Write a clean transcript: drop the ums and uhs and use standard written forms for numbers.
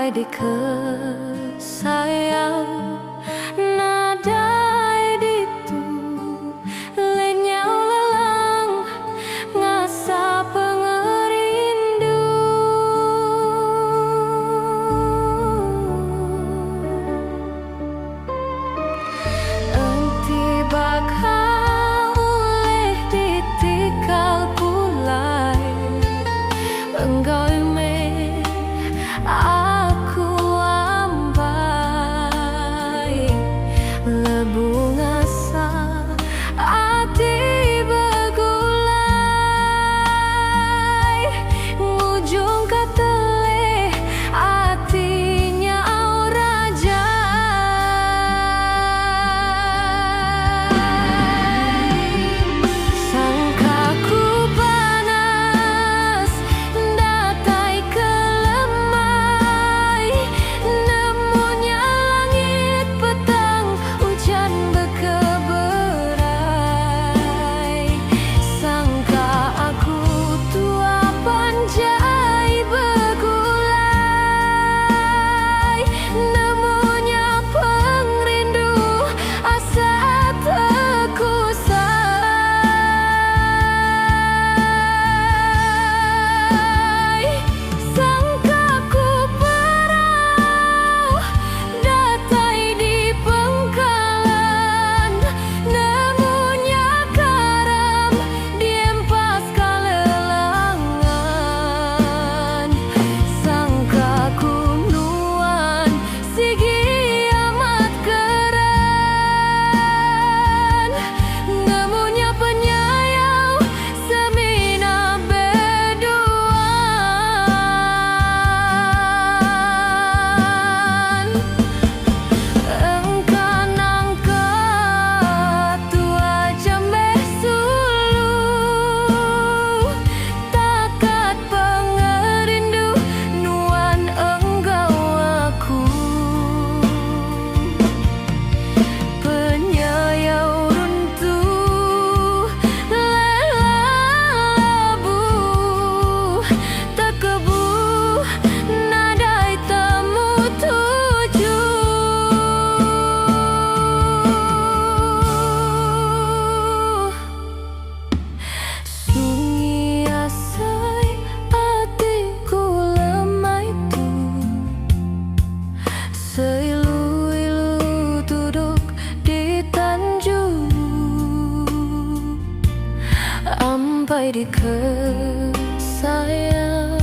sampai di kesayang nadai ditu lenyau lelang ngasa pengerindu enti bakal oleh ditikal pulai engkau aku ambai lebung asa hati begulai ngujung katele hatinya raja sangkaku panas datai kelemai nemunya langit petang hujan berkeberai sangka aku tua panjai begulai nemunya pengrindu asa tekusai sangka ku perau datai di pengkalan nemunya karam diempas kalelangan sangka ku nuan sigi amat keren nemunya penyayau semina beduan engkau nangka tua jambeh sulu takat pengerindu nuan engkau aku penyayau runtuh lelabu terkebu nadai temu tuju sunyi asai hatiku lemah itu seilu-ilu duduk di tanjung sampai di kesayang